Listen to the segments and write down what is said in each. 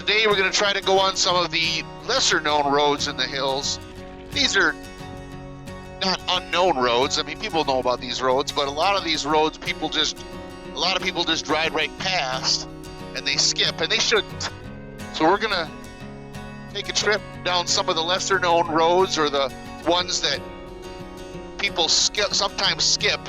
today we're going to try to go on some of the lesser known roads in the hills. These are not unknown roads. I mean, people know about these roads, but a lot of these roads a lot of people just drive right past and they skip, and they shouldn't. So we're going to take a trip down some of the lesser known roads, or the ones that people sometimes skip.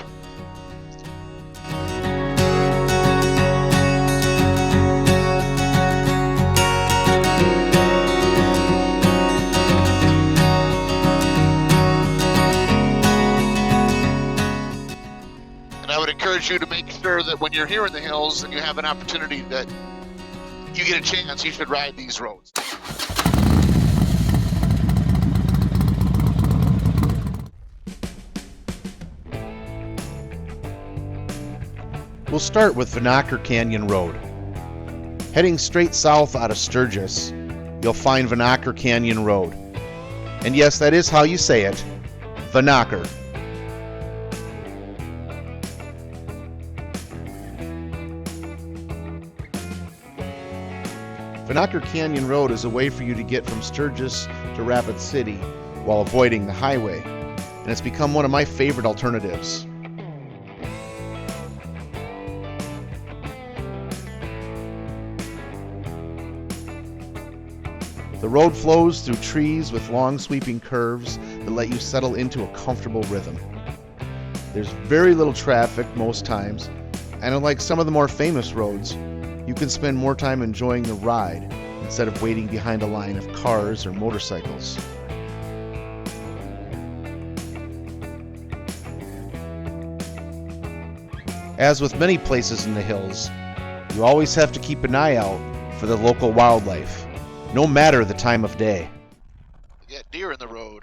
I would encourage you to make sure that when you're here in the hills and you have an opportunity that you get a chance, you should ride these roads. We'll start with Vanocker Canyon Road. Heading straight south out of Sturgis, you'll find Vanocker Canyon Road. And yes, that is how you say it, Vanocker. Vanocker Canyon Road is a way for you to get from Sturgis to Rapid City while avoiding the highway, and it's become one of my favorite alternatives. The road flows through trees with long sweeping curves that let you settle into a comfortable rhythm. There's very little traffic most times, and unlike some of the more famous roads, you can spend more time enjoying the ride instead of waiting behind a line of cars or motorcycles. As with many places in the hills, you always have to keep an eye out for the local wildlife, no matter the time of day. You got deer in the road.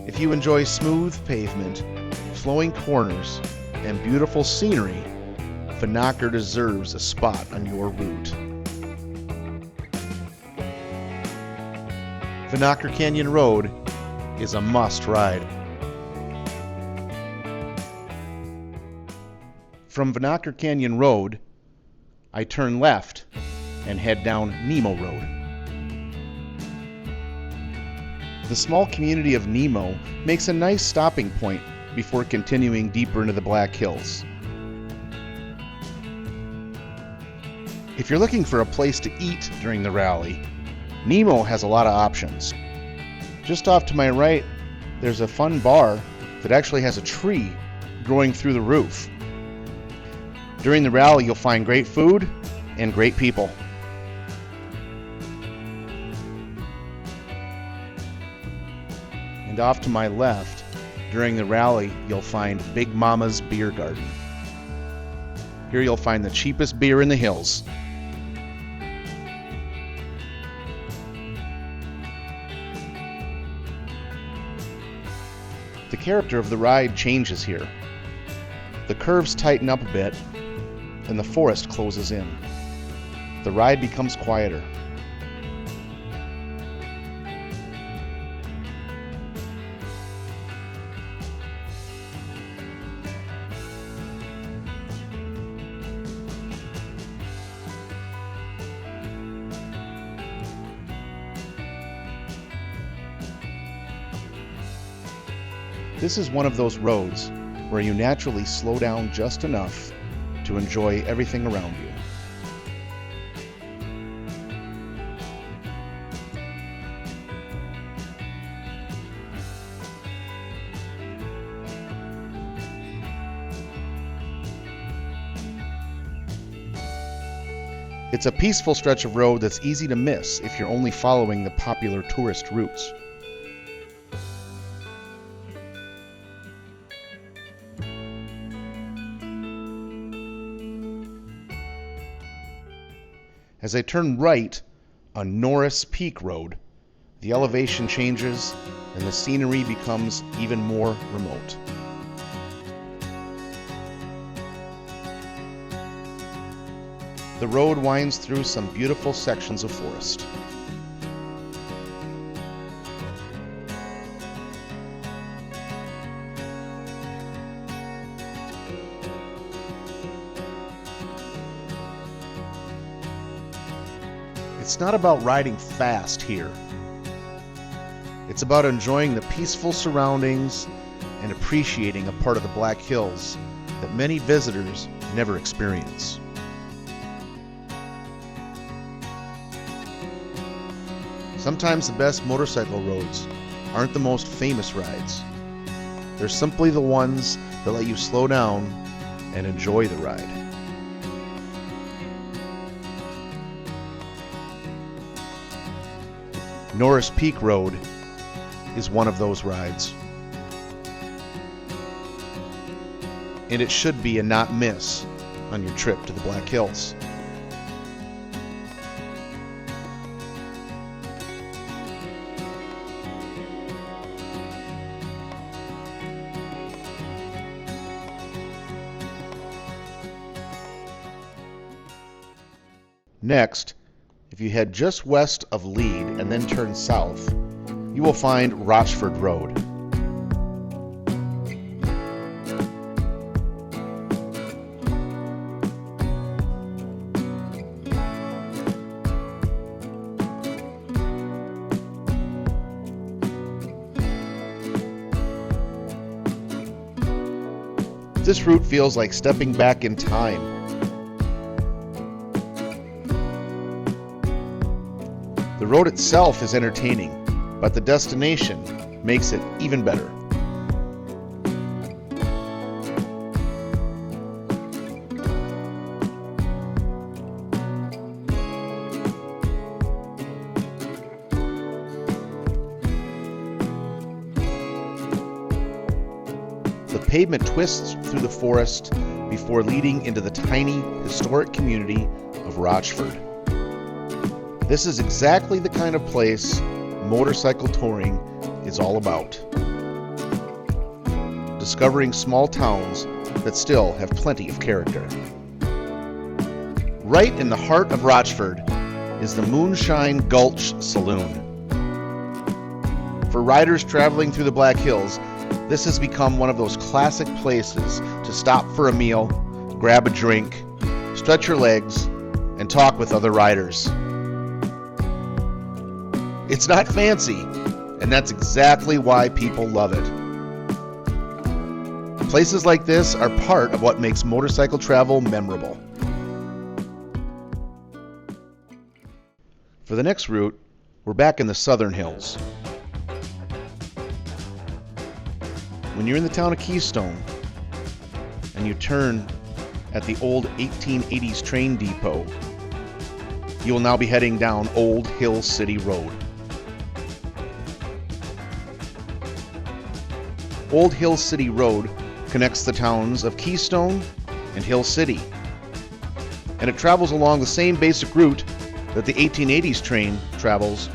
If you enjoy smooth pavement, flowing corners, and beautiful scenery, Vanacher deserves a spot on your route. Vanocker Canyon Road is a must-ride. From Vanocker Canyon Road, I turn left and head down Nemo Road. The small community of Nemo makes a nice stopping point before continuing deeper into the Black Hills. If you're looking for a place to eat during the rally, Nemo has a lot of options. Just off to my right, there's a fun bar that actually has a tree growing through the roof. During the rally, you'll find great food and great people. And off to my left, during the rally, you'll find Big Mama's Beer Garden. Here you'll find the cheapest beer in the hills. The character of the ride changes here. The curves tighten up a bit, and the forest closes in. The ride becomes quieter. This is one of those roads where you naturally slow down just enough to enjoy everything around you. It's a peaceful stretch of road that's easy to miss if you're only following the popular tourist routes. As I turn right on Norris Peak Road, the elevation changes and the scenery becomes even more remote. the road winds through some beautiful sections of forest. It's not about riding fast here. It's about enjoying the peaceful surroundings and appreciating a part of the Black Hills that many visitors never experience. Sometimes the best motorcycle roads aren't the most famous rides. They're simply the ones that let you slow down and enjoy the ride. Norris Peak Road is one of those rides. And it should be a not miss on your trip to the Black Hills. Next, if you head just west of Lead and then turn south, you will find Rochford Road. This route feels like stepping back in time. The road itself is entertaining, but the destination makes it even better. The pavement twists through the forest before leading into the tiny, historic community of Rochford. This is exactly the kind of place motorcycle touring is all about. Discovering small towns that still have plenty of character. Right in the heart of Rochford is the Moonshine Gulch Saloon. For riders traveling through the Black Hills, this has become one of those classic places to stop for a meal, grab a drink, stretch your legs, and talk with other riders. It's not fancy, and that's exactly why people love it. Places like this are part of what makes motorcycle travel memorable. For the next route, we're back in the Southern Hills. When you're in the town of Keystone, and you turn at the old 1880s train depot, you will now be heading down Old Hill City Road. Old Hill City Road connects the towns of Keystone and Hill City, and it travels along the same basic route that the 1880s train travels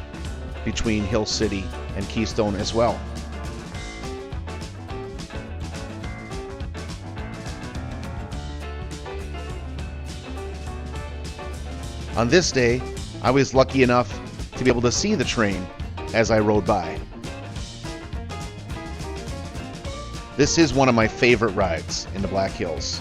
between Hill City and Keystone as well. On this day, I was lucky enough to be able to see the train as I rode by. This is one of my favorite rides in the Black Hills.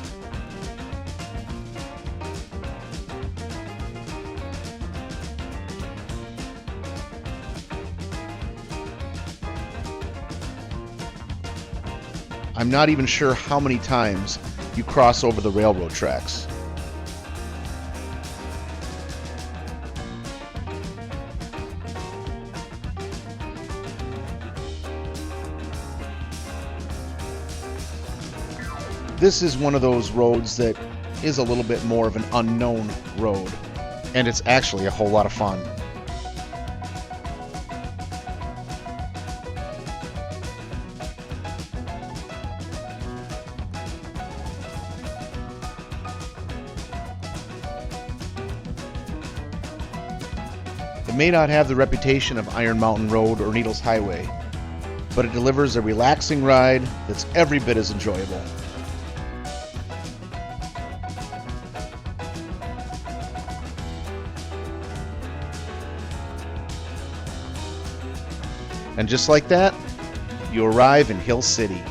I'm not even sure how many times you cross over the railroad tracks. This is one of those roads that is a little bit more of an unknown road, and it's actually a whole lot of fun. It may not have the reputation of Iron Mountain Road or Needles Highway, but it delivers a relaxing ride that's every bit as enjoyable. And just like that, you arrive in Hill City.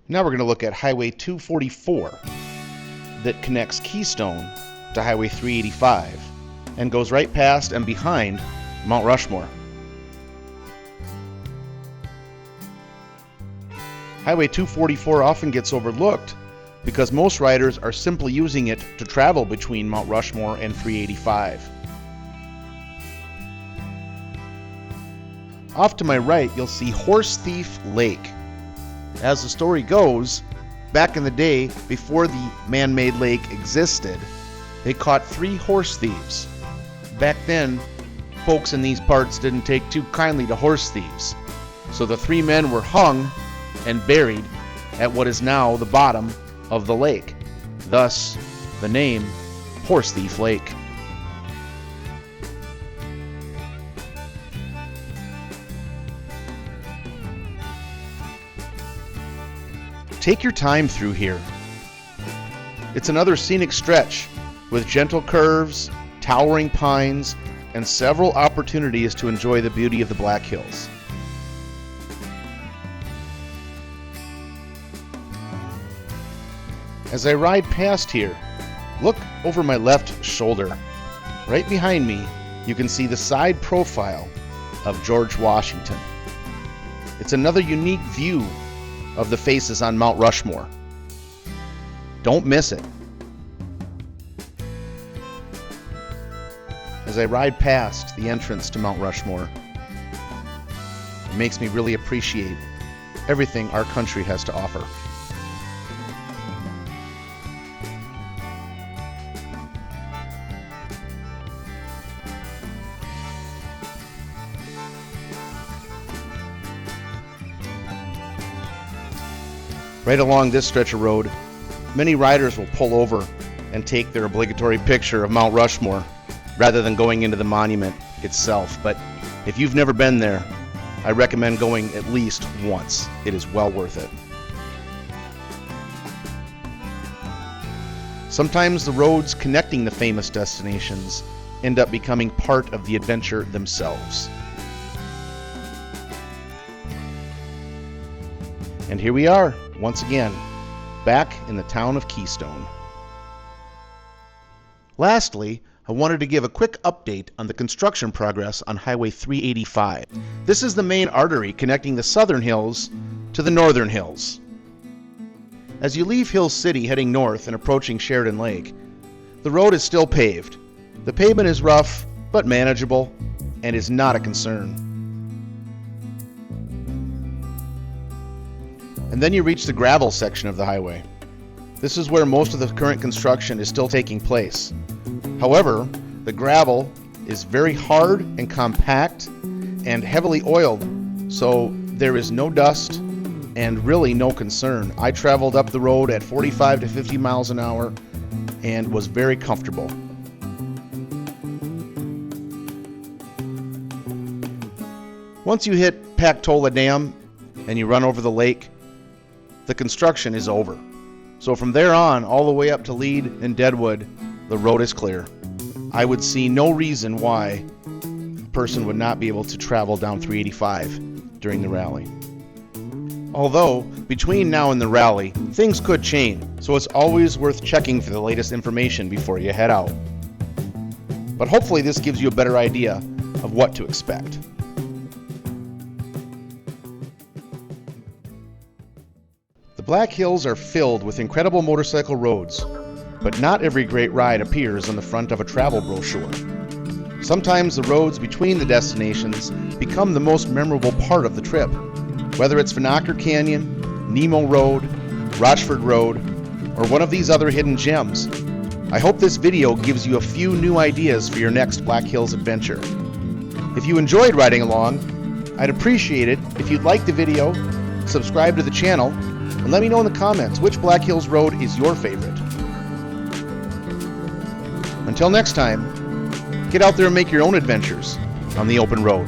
Now we're going to look at Highway 244 that connects Keystone to Highway 385 and goes right past and behind Mount Rushmore. Highway 244 often gets overlooked because most riders are simply using it to travel between Mount Rushmore and 385. Off to my right, you'll see Horse Thief Lake. As the story goes, back in the day, before the man-made lake existed, they caught 3 horse thieves. Back then, folks in these parts didn't take too kindly to horse thieves, so the 3 men were hung and buried at what is now the bottom of the lake. Thus, the name Horse Thief Lake. Take your time through here. It's another scenic stretch with gentle curves, towering pines, and several opportunities to enjoy the beauty of the Black Hills. As I ride past here, look over my left shoulder. Right behind me, you can see the side profile of George Washington. It's another unique view of the faces on Mount Rushmore. Don't miss it. As I ride past the entrance to Mount Rushmore, it makes me really appreciate everything our country has to offer. Right along this stretch of road, many riders will pull over and take their obligatory picture of Mount Rushmore rather than going into the monument itself. But if you've never been there, I recommend going at least once. It is well worth it. Sometimes the roads connecting the famous destinations end up becoming part of the adventure themselves. And here we are, once again, back in the town of Keystone. Lastly, I wanted to give a quick update on the construction progress on Highway 385. This is the main artery connecting the southern hills to the northern hills. As you leave Hill City heading north and approaching Sheridan Lake, the road is still paved. The pavement is rough, but manageable, and is not a concern. And then you reach the gravel section of the highway. This is where most of the current construction is still taking place. However, the gravel is very hard and compact and heavily oiled, so there is no dust and really no concern. I traveled up the road at 45 to 50 miles an hour and was very comfortable. Once you hit Pactola Dam and you run over the lake, the construction is over. So from there on, all the way up to Lead and Deadwood, the road is clear. I would see no reason why a person would not be able to travel down 385 during the rally. Although, between now and the rally, things could change, so it's always worth checking for the latest information before you head out. But hopefully this gives you a better idea of what to expect. The Black Hills are filled with incredible motorcycle roads, but not every great ride appears on the front of a travel brochure. Sometimes the roads between the destinations become the most memorable part of the trip, whether it's Vanocker Canyon, Nemo Road, Rochford Road, or one of these other hidden gems. I hope this video gives you a few new ideas for your next Black Hills adventure. If you enjoyed riding along, I'd appreciate it if you'd like the video, subscribe to the channel, and let me know in the comments which Black Hills road is your favorite. Until next time, get out there and make your own adventures on the open road.